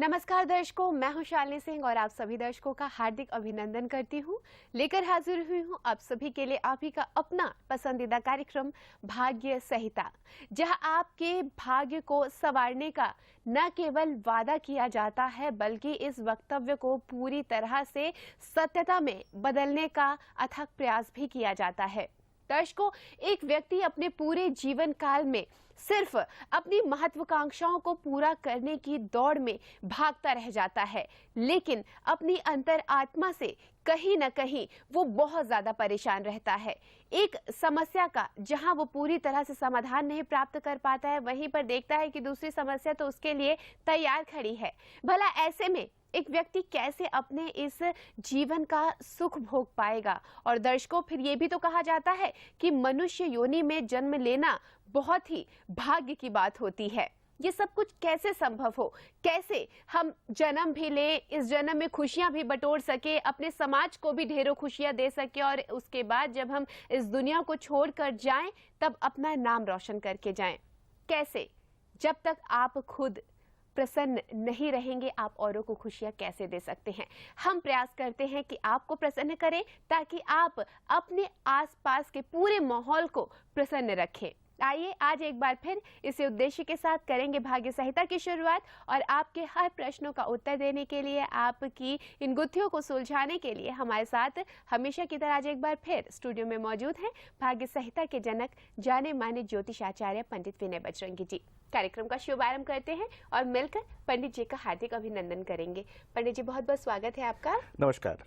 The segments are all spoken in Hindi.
नमस्कार दर्शकों, मैं हूं शालिनी सिंह और आप सभी दर्शकों का हार्दिक अभिनंदन करती हूं। लेकर हाजिर हुई हूं आप सभी के लिए आप ही का अपना पसंदीदा कार्यक्रम भाग्य संहिता, जहां आपके भाग्य को संवारने का न केवल वादा किया जाता है बल्कि इस वक्तव्य को पूरी तरह से सत्यता में बदलने का अथक प्रयास भी किया जाता है। दर्शकों, एक व्यक्ति अपने पूरे जीवन काल में सिर्फ अपनी महत्वाकांक्षाओं को पूरा करने की दौड़ में भागता रह जाता है, लेकिन अपनी अंतर आत्मा से कहीं न कहीं वो बहुत ज्यादा परेशान रहता है। एक समस्या का जहां वो पूरी तरह से समाधान नहीं प्राप्त कर पाता है, वहीं पर देखता है कि दूसरी समस्या तो उसके लिए तैयार खड़ी है। भला ऐसे में एक व्यक्ति कैसे अपने इस जीवन का सुख भोग पाएगा? और दर्शकों, फिर ये भी तो कहा जाता है कि मनुष्य योनि में जन्म लेना बहुत ही भाग्य की बात होती है। ये सब कुछ कैसे संभव हो? कैसे हम जन्म भी ले, इस जन्म में खुशियां भी बटोर सके, अपने समाज को भी ढेरों खुशियां दे सके और उसके बाद जब हम इस दुनिया को छोड़कर जाएं तब अपना नाम रोशन करके जाएं? कैसे? जब तक आप खुद प्रसन्न नहीं रहेंगे, आप औरों को खुशियां कैसे दे सकते हैं? हम प्रयास करते हैं कि आपको प्रसन्न करें ताकि आप अपने आसपास के पूरे माहौल को प्रसन्न रखें। आइए आज एक बार फिर इसी उद्देश्य के साथ करेंगे भाग्य संहिता की शुरुआत और आपके हर प्रश्नों का उत्तर देने के लिए, आपकी इन गुत्थियों को सुलझाने के लिए हमारे साथ हमेशा की तरह आज एक बार फिर स्टूडियो में मौजूद हैं भाग्य संहिता के जनक, जाने माने ज्योतिषाचार्य पंडित विनय बजरंगी जी। कार्यक्रम का शुभारंभ करते हैं और मिलकर पंडित जी का हार्दिक अभिनंदन करेंगे। पंडित जी, बहुत बहुत स्वागत है आपका। नमस्कार।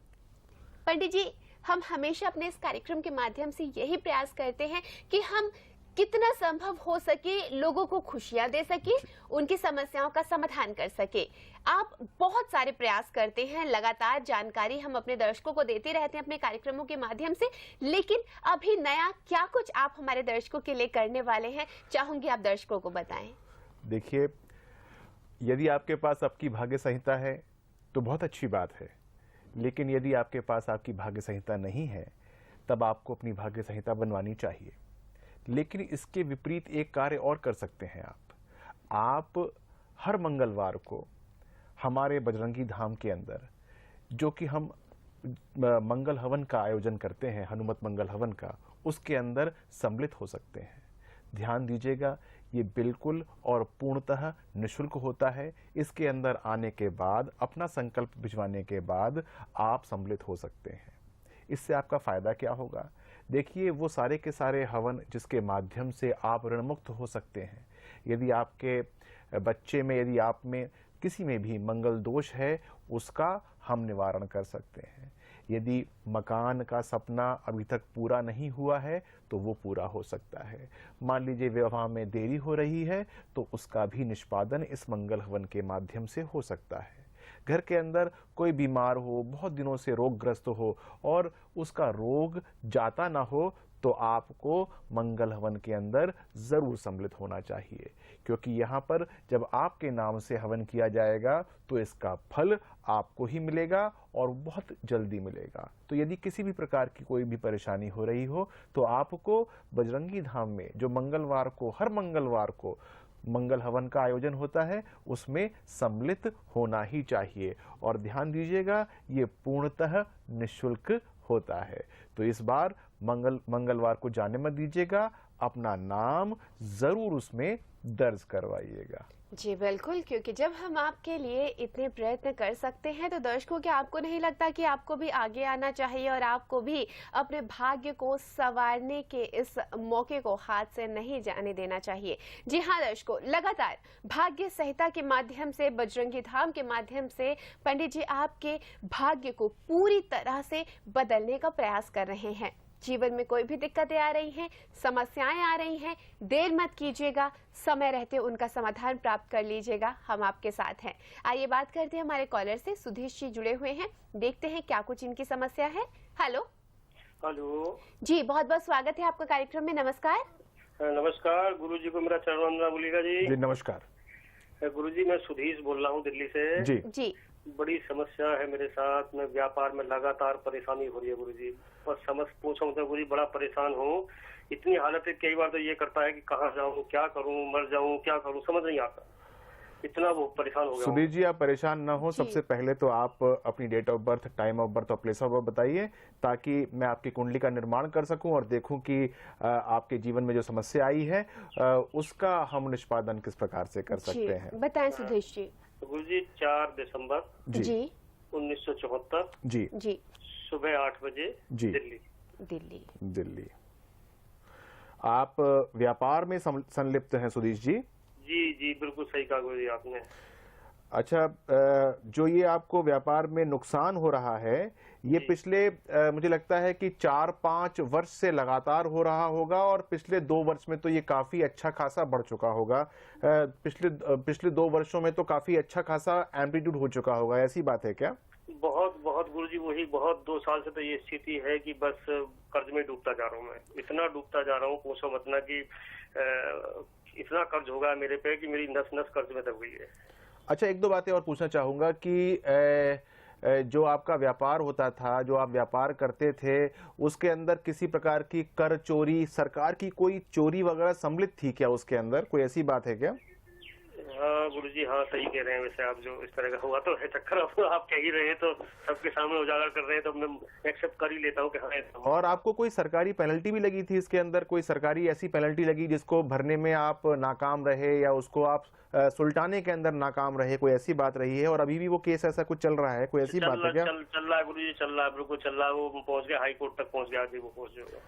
पंडित जी, हम हमेशा अपने इस कार्यक्रम के माध्यम से यही प्रयास करते हैं कि हम कितना संभव हो सके लोगों को खुशियां दे सके, उनकी समस्याओं का समाधान कर सके। आप बहुत सारे प्रयास करते हैं, लगातार जानकारी हम अपने दर्शकों को देते रहते हैं अपने कार्यक्रमों के माध्यम से, लेकिन अभी नया क्या कुछ आप हमारे दर्शकों के लिए करने वाले हैं, चाहूंगी आप दर्शकों को बताएं। देखिए, यदि आपके पास आपकी भाग्य संहिता है तो बहुत अच्छी बात है, लेकिन यदि आपके पास आपकी भाग्य संहिता नहीं है तब आपको अपनी भाग्य संहिता बनवानी चाहिए। लेकिन इसके विपरीत एक कार्य और कर सकते हैं आप हर मंगलवार को हमारे बजरंगी धाम के अंदर, जो कि हम मंगल हवन का आयोजन करते हैं, हनुमत मंगल हवन का, उसके अंदर सम्मिलित हो सकते हैं। ध्यान दीजिएगा, ये बिल्कुल और पूर्णतः निःशुल्क होता है। इसके अंदर आने के बाद, अपना संकल्प भिजवाने के बाद आप सम्मिलित हो सकते हैं। इससे आपका फायदा क्या होगा? देखिए, वो सारे के सारे हवन जिसके माध्यम से आप ऋण मुक्त हो सकते हैं। यदि आपके बच्चे में, यदि आप में किसी में भी मंगल दोष है, उसका हम निवारण कर सकते हैं। यदि मकान का सपना अभी तक पूरा नहीं हुआ है तो वो पूरा हो सकता है। मान लीजिए विवाह में देरी हो रही है तो उसका भी निष्पादन इस मंगल हवन के माध्यम से हो सकता है। घर के अंदर कोई बीमार हो, बहुत दिनों से रोगग्रस्त हो और उसका रोग जाता ना हो, तो आपको मंगल हवन के अंदर जरूर सम्मिलित होना चाहिए, क्योंकि यहाँ पर जब आपके नाम से हवन किया जाएगा तो इसका फल आपको ही मिलेगा और बहुत जल्दी मिलेगा। तो यदि किसी भी प्रकार की कोई भी परेशानी हो रही हो तो आपको बजरंगी धाम में, जो मंगलवार को, हर मंगलवार को मंगल हवन का आयोजन होता है, उसमें सम्मिलित होना ही चाहिए। और ध्यान दीजिएगा, ये पूर्णतः निःशुल्क होता है। तो इस बार मंगलवार को जाने मत दीजिएगा, अपना नाम जरूर उसमें दर्ज करवाइएगा। जी बिल्कुल, क्योंकि जब हम आपके लिए इतने प्रयत्न कर सकते हैं तो दर्शकों, क्या आपको नहीं लगता कि आपको भी आगे आना चाहिए और आपको भी अपने भाग्य को संवारने के इस मौके को हाथ से नहीं जाने देना चाहिए? जी हाँ दर्शकों, लगातार भाग्य संहिता के माध्यम से, बजरंगी धाम के माध्यम से पंडित जी आपके भाग्य को पूरी तरह से बदलने का प्रयास कर रहे हैं। जीवन में कोई भी दिक्कतें आ रही हैं, समस्याएं आ रही हैं, देर मत कीजिएगा, समय रहते उनका समाधान प्राप्त कर लीजिएगा। हम आपके साथ हैं। आइए बात करते हैं हमारे कॉलर से। सुधीश जी जुड़े हुए हैं, देखते हैं क्या कुछ इनकी समस्या है। हेलो। हेलो जी, बहुत बहुत स्वागत है आपका कार्यक्रम में। नमस्कार। नमस्कार, गुरुजी को मेरा चरण वंदना बोलिएगा जी। जी नमस्कार। गुरुजी, मैं सुधीश बोल रहा हूँ दिल्ली से। जी जी। बड़ी समस्या है मेरे साथ में, व्यापार में लगातार परेशानी हो रही है गुरुजी। बस समझ पूछो तो गुरुजी, बड़ा परेशान हूँ। इतनी हालत है, कई बार तो ये करता है कि कहाँ जाऊँ, क्या करूँ, मर जाऊँ, क्या करूँ, समझ नहीं आता। इतना वो परेशान हो गया हूँ। सुधीर जी, आप परेशान ना हो। जी। सबसे पहले तो आप अपनी date of birth, time of birth और प्लेस ऑफ बर्थ बताइए, ताकि मैं आपकी कुंडली का निर्माण कर सकूं और देखूं कि आपके जीवन में जो समस्या आई है उसका हम निष्पादन किस प्रकार से कर जी सकते हैं। बताएं सुधीश जी। तो गुरु जी 4 दिसंबर जी जी 1974 जी जी सुबह 8 बजे जी। दिल्ली। दिल्ली। दिल्ली। आप व्यापार में संलिप्त हैं सुधीर जी? जी जी बिल्कुल सही कहा गुरु जी आपने। अच्छा, जो ये आपको व्यापार में नुकसान हो रहा है, ये जी। पिछले मुझे लगता है कि 4-5 वर्ष से लगातार हो रहा होगा और पिछले 2 वर्ष में तो ये काफी अच्छा खासा बढ़ चुका होगा। पिछले 2 वर्षों में तो काफी अच्छा खासा एम्पलीट्यूड हो चुका होगा, ऐसी बात है क्या? बहुत बहुत गुरु जी वही बहुत 2 साल से तो ये स्थिति है कि बस कर्ज में डूबता जा रहा हूँ मैं। इतना डूबता जा रहा हूँ, पूछो मत ना कि इतना कर्ज होगा मेरे पे कि मेरी नस नस कर्ज में दब गई है। अच्छा, 1-2 बातें और पूछना चाहूंगा कि जो आपका व्यापार होता था, जो आप व्यापार करते थे, उसके अंदर किसी प्रकार की कर चोरी, सरकार की कोई चोरी वगैरह सम्मिलित थी क्या उसके अंदर? कोई ऐसी बात है क्या? हाँ गुरु जी, हाँ सही कह रहे हैं। वैसे आप जो इस तरह का हुआ तो है चक्कर, अब आप कह ही रहे हैं तो सबके सामने उजागर कर रहे हैं तो मैं एक्सेप्ट कर ही लेता हूँ कि हाँ ऐसा हुआ। और आपको कोई सरकारी पेनल्टी भी लगी थी इसके अंदर? कोई सरकारी ऐसी पेनल्टी लगी जिसको भरने में आप नाकाम रहे या उसको आप सुलटाने के अंदर नाकाम रहे? कोई ऐसी बात रही है और अभी भी वो केस ऐसा कुछ चल रहा है? कोई ऐसी बात है क्या? चल रहा है गुरु जी, चल रहा है, बिल्कुल चल रहा है। वो पहुंच गया हाई कोर्ट तक पहुंच गया, आगे वो पहुंच गया।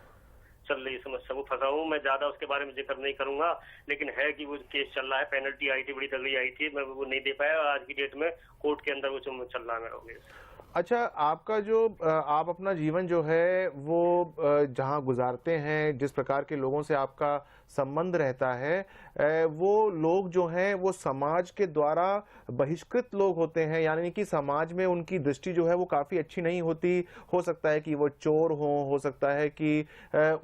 चल रही समस्या, वो फंसा हूँ मैं। ज्यादा उसके बारे में जिक्र नहीं करूंगा, लेकिन है कि वो केस चल रहा है। पेनल्टी आई थी, बड़ी तगड़ी आई थी, मैं वो नहीं दे पाया। आज की डेट में कोर्ट के अंदर वो चल रहा है मेरा केस। अच्छा, आपका जो आप अपना जीवन जो है वो जहाँ गुजारते हैं, जिस प्रकार के लोगों से आपका संबंध रहता है, वो लोग जो हैं वो समाज के द्वारा बहिष्कृत लोग होते हैं, यानी कि समाज में उनकी दृष्टि जो है वो काफी अच्छी नहीं होती। हो सकता है कि वो चोर हो सकता है कि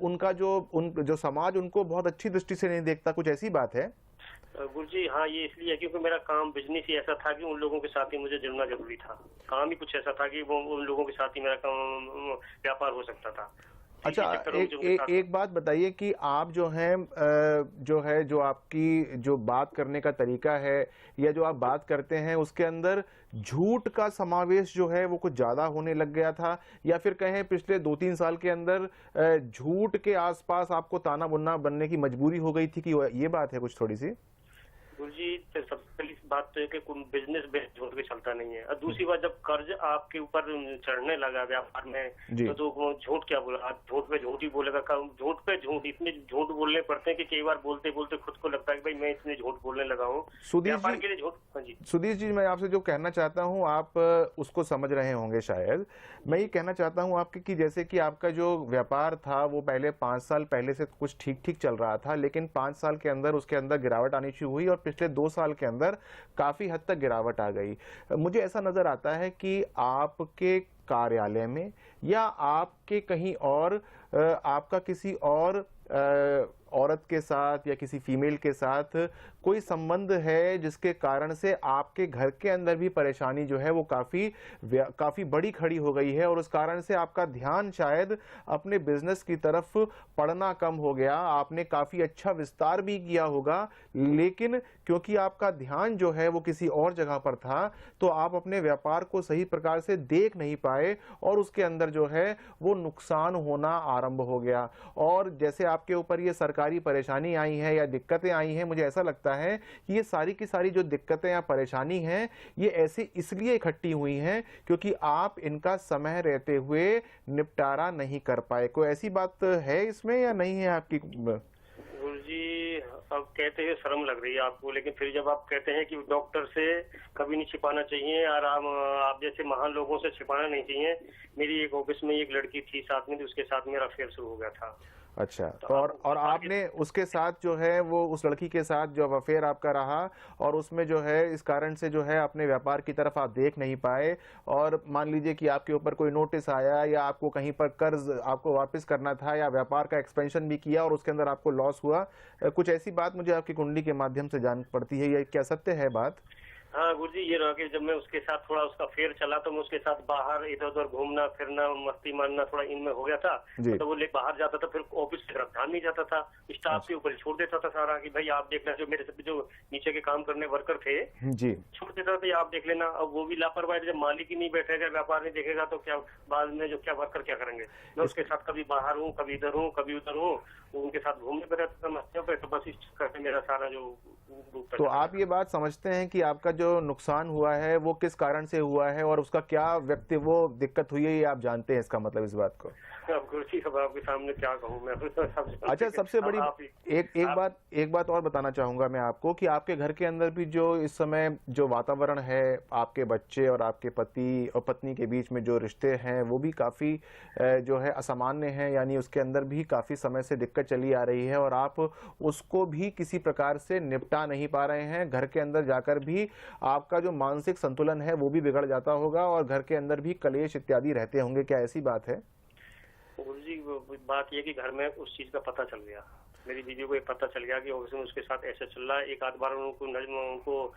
उनका जो समाज उनको बहुत अच्छी दृष्टि से नहीं देखता। कुछ ऐसी बात है? गुरु जी हाँ, ये इसलिए है क्योंकि मेरा काम बिजनेस ही ऐसा था कि उन लोगों के साथ ही मुझे जुड़ना जरूरी था। काम ही कुछ ऐसा था कि वो उन लोगों के साथ ही मेरा काम व्यापार हो सकता था। अच्छा, एक बात बताइए कि आप जो हैं जो आपकी जो बात करने का तरीका है या जो आप बात करते हैं उसके अंदर झूठ का समावेश जो है वो कुछ ज्यादा होने लग गया था, या फिर कहें पिछले 2-3 साल के अंदर झूठ के आसपास आपको ताना बुनना बनने की मजबूरी हो गई थी कि ये बात है कुछ थोड़ी सी? गुरु जी सबसे पहली बात तो है कि बिजनेस बेस झूठ के चलता नहीं है। और दूसरी बात, जब कर्ज आपके ऊपर चढ़ने लगा व्यापार में तो वो झूठ क्या बोला, आप झूठ पे झूठ ही बोलेगा। झूठ पे झूठ, इतने झूठ बोलने पड़ते हैं कि कई बार बोलते बोलते खुद को लगता है कि भाई मैं इतने झूठ बोलने लगा हूँ व्यापार के लिए। झूठ। हाँ जी सुधीर जी, मैं आपसे जो कहना चाहता हूँ आप उसको समझ रहे होंगे शायद। मैं ये कहना चाहता हूँ आपके कि जैसे कि आपका जो व्यापार था वो पहले 5 साल पहले से कुछ ठीक ठीक चल रहा था, लेकिन 5 साल के अंदर उसके अंदर गिरावट आनी शुरू हुई और पिछले 2 साल के अंदर काफी हद तक गिरावट आ गई। मुझे ऐसा नजर आता है कि आपके कार्यालय में या आपके कहीं और आपका किसी और औरत के साथ या किसी फीमेल के साथ कोई संबंध है जिसके कारण से आपके घर के अंदर भी परेशानी जो है वो काफी बड़ी खड़ी हो गई है और उस कारण से आपका ध्यान शायद अपने बिजनेस की तरफ पड़ना कम हो गया। आपने काफी अच्छा विस्तार भी किया होगा, लेकिन क्योंकि आपका ध्यान जो है वो किसी और जगह पर था तो आप अपने व्यापार को सही प्रकार से देख नहीं पाए और उसके अंदर जो है वो नुकसान होना आरंभ हो गया। और जैसे आपके ऊपर ये सरकारी परेशानी आई है या दिक्कतें आई हैं, मुझे ऐसा लगता है कि ये सारी की सारी जो दिक्कतें या परेशानी हैं ये ऐसे इसलिए इकट्ठी हुई हैं क्योंकि आप इनका समय रहते हुए निपटारा नहीं कर पाए। कोई ऐसी बात है इसमें या नहीं है आपकी? गुरुजी अब कहते हैं शर्म लग रही है आपको, लेकिन फिर जब आप कहते हैं कि डॉक्टर से कभी नहीं छिपाना चाहिए और आप जैसे महान लोगों से छिपाना नहीं चाहिए। मेरी एक ऑफिस में एक लड़की थी साथ में, उसके साथ मेरा अफेयर शुरू हो गया था। अच्छा, तो और आपने उसके साथ जो है वो उस लड़की के साथ जो अफेयर आपका रहा और उसमें जो है इस कारण से जो है अपने व्यापार की तरफ आप देख नहीं पाए और मान लीजिए कि आपके ऊपर कोई नोटिस आया या आपको कहीं पर कर्ज आपको वापस करना था या व्यापार का एक्सपेंशन भी किया और उसके अंदर आपको लॉस हुआ, कुछ ऐसी बात मुझे आपकी कुंडली के माध्यम से जान पड़ती है, ये क्या सत्य है बात? हाँ गुरुजी, ये रहा कि जब मैं उसके साथ थोड़ा उसका फेर चला तो मैं उसके साथ बाहर इधर उधर घूमना फिरना मस्ती मारना थोड़ा इनमें हो गया था। जी। तो वो बाहर जाता था, फिर ऑफिस की तरफ ध्यान नहीं जाता था, स्टाफ के ऊपर छोड़ देता था सारा कि भाई आप देखना, जो मेरे से जो नीचे के काम करने वर्कर थे जी। छोड़ देता था, आप देख लेना। अब वो भी लापरवाही, जब मालिक ही नहीं बैठेगा, व्यापार नहीं देखेगा तो क्या बाद में जो क्या वर्कर क्या करेंगे। मैं उसके साथ कभी बाहर हूँ, कभी इधर हूँ, कभी उधर हूँ, उनके साथ घूमने पे रहता था मस्तियों पे। तो बस इस चक्कर में मेरा सारा जो तो आप ये बात समझते हैं कि आपका जो नुकसान हुआ है वो किस कारण से हुआ है और उसका क्या व्यक्ति वो दिक्कत हुई है, ये आप जानते हैं इसका मतलब इस बात को? अब गुरुजी सब आपके सामने क्या कहूँ मैं। अच्छा, सबसे बड़ी एक बात और बताना चाहूंगा मैं आपको कि आपके घर के अंदर भी जो इस समय जो वातावरण है, आपके बच्चे और आपके पति और पत्नी के बीच में जो रिश्ते हैं वो भी काफी जो है असामान्य है, यानी उसके अंदर भी काफी समय से दिक्कत चली आ रही है और आप उसको भी किसी प्रकार से निपटा नहीं पा रहे हैं। घर के अंदर जाकर भी आपका जो मानसिक संतुलन है वो भी बिगड़ जाता होगा और घर के अंदर भी कलेश इत्यादि रहते होंगे, क्या ऐसी बात है? गुरुजी बात ये कि घर में उस चीज का पता चल गया, मेरी बीवी को ये पता चल गया कि उसके साथ ऐसे चल रहा है। एक आध बार उनको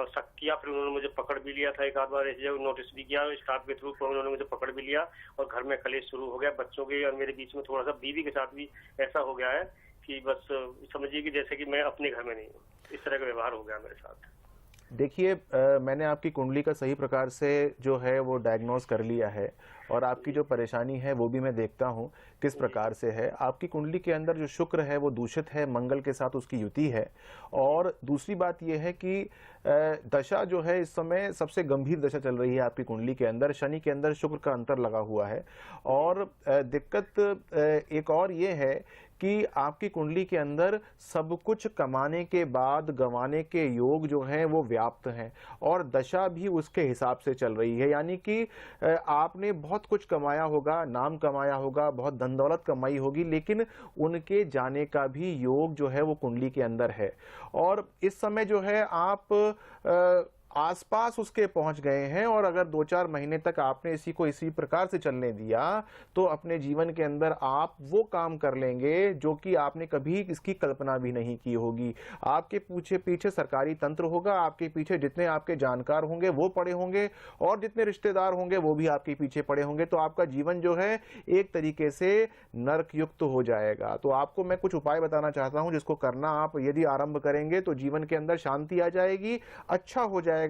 शक किया, फिर उन्होंने मुझे पकड़ भी लिया था, एक आध बार ऐसे नोटिस भी किया स्टाफ के थ्रू, उन्होंने मुझे पकड़ भी लिया और घर में कलेश शुरू हो गया। बच्चों के और मेरे बीच में थोड़ा सा बीवी के साथ भी ऐसा हो गया है कि बस समझिए कि जैसे कि मैं अपने घर में नहीं हूँ, इस तरह का व्यवहार हो गया मेरे साथ। देखिए, मैंने आपकी कुंडली का सही प्रकार से जो है वो डायग्नोज कर लिया है और आपकी जो परेशानी है वो भी मैं देखता हूँ किस प्रकार से है। आपकी कुंडली के अंदर जो शुक्र है वो दूषित है, मंगल के साथ उसकी युति है। और दूसरी बात यह है कि दशा जो है इस समय सबसे गंभीर दशा चल रही है आपकी कुंडली के अंदर, शनि के अंदर शुक्र का अंतर लगा हुआ है। और दिक्कत एक और ये है कि आपकी कुंडली के अंदर सब कुछ कमाने के बाद गंवाने के योग जो हैं वो व्याप्त हैं और दशा भी उसके हिसाब से चल रही है। यानी कि आपने बहुत कुछ कमाया होगा, नाम कमाया होगा, बहुत धन दौलत कमाई होगी, लेकिन उनके जाने का भी योग जो है वो कुंडली के अंदर है। और इस समय जो है आप आसपास उसके पहुंच गए हैं और अगर 2-4 महीने तक आपने इसी को इसी प्रकार से चलने दिया तो अपने जीवन के अंदर आप वो काम कर लेंगे जो कि आपने कभी इसकी कल्पना भी नहीं की होगी। आपके पीछे पीछे सरकारी तंत्र होगा, आपके पीछे जितने आपके जानकार होंगे वो पड़े होंगे और जितने रिश्तेदार होंगे वो भी आपके पीछे पड़े होंगे। तो आपका जीवन जो है एक तरीके से नरक युक्त हो जाएगा। तो आपको मैं कुछ उपाय बताना चाहता हूं जिसको करना आप यदि आरंभ करेंगे तो जीवन के अंदर शांति आ जाएगी, अच्छा हो जाएगा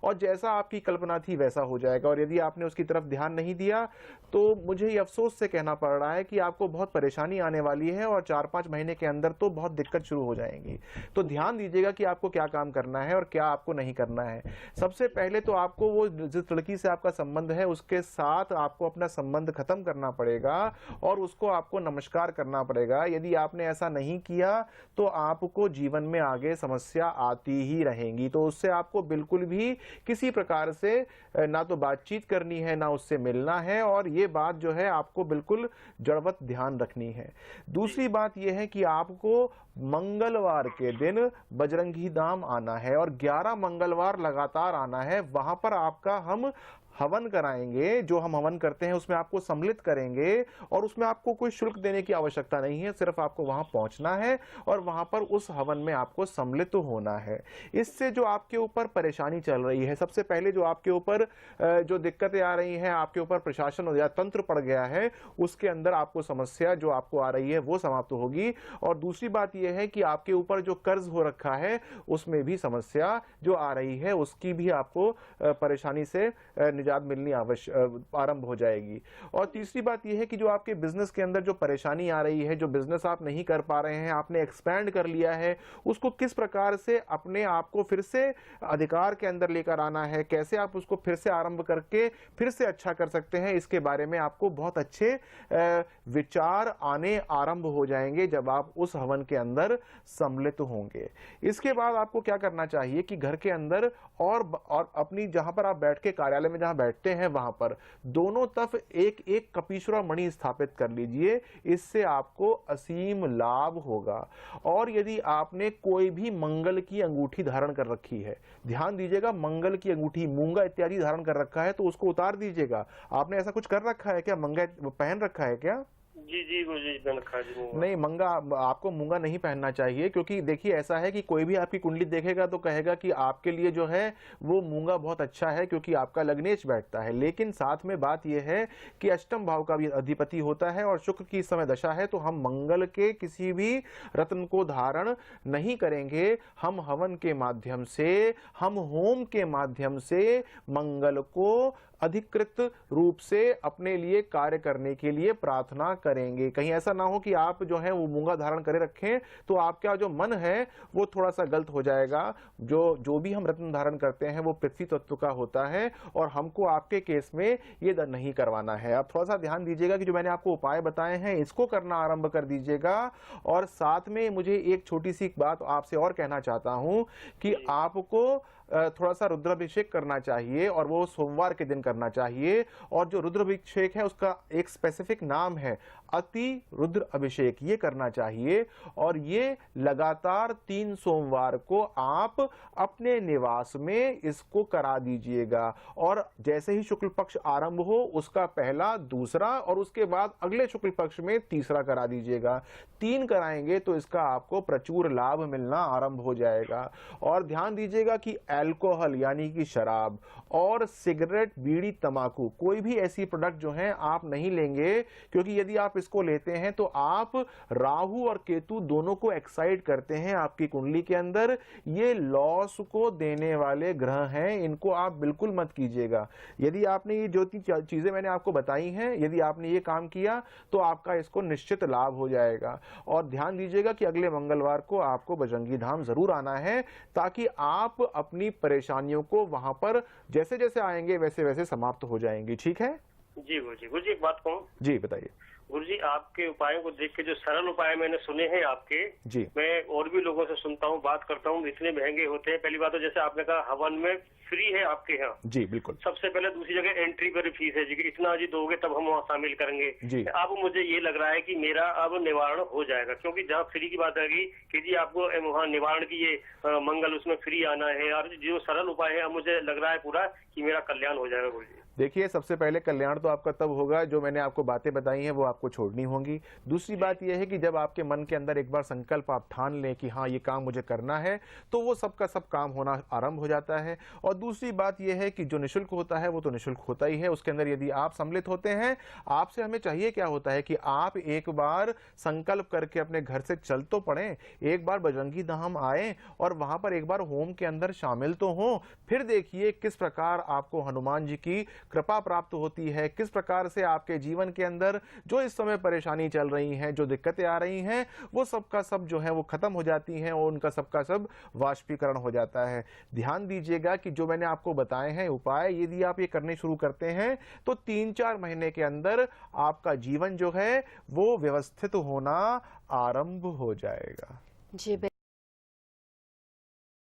और जैसा आपकी कल्पना थी वैसा हो जाएगा। और यदि आपने उसकी तरफ ध्यान नहीं दिया तो मुझे ये अफसोस से कहना पड़ रहा है कि आपको बहुत परेशानी आने वाली है और 4-5 महीने के अंदर तो बहुत दिक्कत शुरू हो जाएंगी। तो ध्यान दीजिएगा कि आपको क्या काम करना है और क्या आपको नहीं करना है। सबसे पहले तो आपको वो जिस लड़की से आपका संबंध है उसके साथ आपको अपना संबंध खत्म करना पड़ेगा और उसको आपको नमस्कार करना पड़ेगा। यदि आपने ऐसा नहीं किया तो आपको जीवन में आगे समस्या आती ही रहेंगी। तो उससे आपको बिल्कुल भी किसी प्रकार से ना तो बातचीत करनी है ना उससे मिलना है और ये बात जो है आपको बिल्कुल जड़वत ध्यान रखनी है। दूसरी बात यह है कि आपको मंगलवार के दिन बजरंगी धाम आना है और 11 मंगलवार लगातार आना है। वहां पर आपका हम हवन कराएंगे, जो हम हवन करते हैं उसमें आपको सम्मिलित करेंगे और उसमें आपको कोई शुल्क देने की आवश्यकता नहीं है, सिर्फ आपको वहां पहुंचना है और वहां पर उस हवन में आपको सम्मिलित होना है। इससे जो आपके ऊपर परेशानी चल रही है, सबसे पहले जो आपके ऊपर जो दिक्कतें आ रही हैं, आपके ऊपर प्रशासन या तंत्र पड़ गया है, उसके अंदर आपको समस्या जो आपको आ रही है वो समाप्त होगी। और दूसरी बात यह है कि आपके ऊपर जो कर्ज हो रखा है उसमें भी समस्या जो आ रही है उसकी भी आपको परेशानी से निजात मिलनी आरंभ हो जाएगी। और तीसरी बात यह है कि जो आपके बिजनेस के अंदर जो परेशानी आ रही है, जो बिजनेस आप नहीं कर पा रहे हैं, आपने एक्सपैंड कर लिया है, उसको किस प्रकार से अपने आप को फिर से अधिकार के अंदर लेकर आना है, कैसे आप उसको फिर से आरंभ करके फिर से अच्छा कर सकते हैं, इसके बारे में आपको बहुत अच्छे विचार आने आरंभ हो जाएंगे जब आप उस हवन के अंदर सम्मिलित होंगे। इसके बाद आपको क्या करना चाहिए कि घर के अंदर और अपनी जहां पर आप बैठ के कार्यालय में जहां बैठते हैं वहां पर दोनों तरफ एक एक कपीश्वरा मणि स्थापित कर लीजिए। इससे आपको असीम लाभ होगा। और यदि आपने कोई भी मंगल की अंगूठी धारण कर रखी है, ध्यान दीजिएगा, मंगल की अंगूठी, मूंगा इत्यादि धारण कर रखा है तो उसको उतार दीजिएगा। आपने ऐसा कुछ कर रखा है क्या? मंगा पहन रखा है क्या? जी जी जी मैंने खा जी मूंगा। नहीं, मंगा आपको मूंगा नहीं पहनना चाहिए, क्योंकि देखिए ऐसा है कि कोई भी आपकी कुंडली देखेगा तो कहेगा कि आपके लिए जो है वो मूंगा बहुत अच्छा है, क्योंकि आपका लग्नेश बैठता है। लेकिन साथ में बात यह है कि अष्टम भाव का भी अधिपति होता है और शुक्र की इस समय दशा है, तो हम मंगल के किसी भी रत्न को धारण नहीं करेंगे। हम हवन के माध्यम से, हम होम के माध्यम से मंगल को अधिकृत रूप से अपने लिए कार्य करने के लिए प्रार्थना करेंगे। कहीं ऐसा ना हो कि आप जो है वो मूंगा धारण करे रखें तो आपका जो मन है वो थोड़ा सा गलत हो जाएगा। जो भी हम रत्न धारण करते हैं वो पृथ्वी तत्व का होता है और हमको आपके केस में ये नहीं करवाना है। आप थोड़ा सा ध्यान दीजिएगा कि जो मैंने आपको उपाय बताए हैं इसको करना आरंभ कर दीजिएगा। और साथ में मुझे एक छोटी सी बात आपसे और कहना चाहता हूं कि आपको थोड़ा सा रुद्राभिषेक करना चाहिए और वो सोमवार के दिन करना चाहिए। और जो रुद्राभिषेक है उसका एक स्पेसिफिक नाम है, अति रुद्र अभिषेक, ये करना चाहिए। और ये लगातार 3 सोमवार को आप अपने निवास में इसको करा दीजिएगा। और जैसे ही शुक्ल पक्ष आरंभ हो उसका पहला, दूसरा और उसके बाद अगले शुक्ल पक्ष में तीसरा करा दीजिएगा। 3 कराएंगे तो इसका आपको प्रचुर लाभ मिलना आरंभ हो जाएगा। और ध्यान दीजिएगा कि अल्कोहल यानी कि शराब और सिगरेट, बीड़ी, तंबाकू, कोई भी ऐसी प्रोडक्ट जो है आप नहीं लेंगे, क्योंकि यदि आप इसको लेते हैं तो आप राहु और केतु दोनों को एक्साइट करते हैं आपकी कुंडली के अंदर। ये लॉस को देने वाले ग्रह हैं, इनको आप बिल्कुल मत कीजिएगा। यदि आपने ये जो चीजें मैंने आपको बताई हैं, यदि आपने ये काम किया तो आपका इसको निश्चित लाभ हो जाएगा। और ध्यान दीजिएगा कि अगले मंगलवार को आपको बजरंगी धाम जरूर आना है, ताकि आप अपनी परेशानियों को वहां पर जैसे जैसे आएंगे वैसे वैसे समाप्त हो जाएंगी। ठीक है जी गुरु जी एक बात कहूँ? जी बताइए। गुरुजी आपके उपायों को देख के जो सरल उपाय मैंने सुने हैं आपके, जी मैं और भी लोगों से सुनता हूँ, बात करता हूँ, इतने महंगे होते हैं। पहली बात तो जैसे आपने कहा हवन में फ्री है आपके यहाँ, जी बिल्कुल। सबसे पहले। दूसरी जगह एंट्री पर फीस है जी, कि इतना जी दोगे तब हम वहाँ शामिल करेंगे जी। अब मुझे ये लग रहा है कि मेरा अब निवारण हो जाएगा, क्योंकि जहाँ फ्री की बात आएगी कि जी आपको वहाँ निवारण की ये मंगल उसमें फ्री आना है, और जो सरल उपाय है अब मुझे लग रहा है पूरा कि मेरा कल्याण हो जाएगा गुरुजी। देखिए, सबसे पहले कल्याण तो आपका तब होगा जो मैंने आपको बातें बताई हैं वो आपको छोड़नी होंगी। दूसरी बात यह है कि जब आपके मन के अंदर एक बार संकल्प आप ठान लें कि हाँ ये काम मुझे करना है, तो वो सब का सब काम होना आरंभ हो जाता है। और दूसरी बात यह है कि जो निःशुल्क होता है वो तो निःशुल्क होता ही है, उसके अंदर यदि आप सम्मिलित होते हैं, आपसे हमें चाहिए क्या होता है कि आप एक बार संकल्प करके अपने घर से चल तो पड़े, एक बार बजरंगी धाम आए और वहां पर एक बार होम के अंदर शामिल तो हों। फिर देखिए किस प्रकार आपको हनुमान जी की कृपा प्राप्त होती है, किस प्रकार से आपके जीवन के अंदर जो इस समय परेशानी चल रही हैं, जो दिक्कतें आ रही हैं, वो सब का सब जो है वो खत्म हो जाती हैं और उनका सबका सब वाष्पीकरण हो जाता है। ध्यान दीजिएगा कि जो मैंने आपको बताए हैं उपाय, यदि आप ये करने शुरू करते हैं तो 3-4 महीने के अंदर आपका जीवन जो है वो व्यवस्थित होना आरंभ हो जाएगा। जी।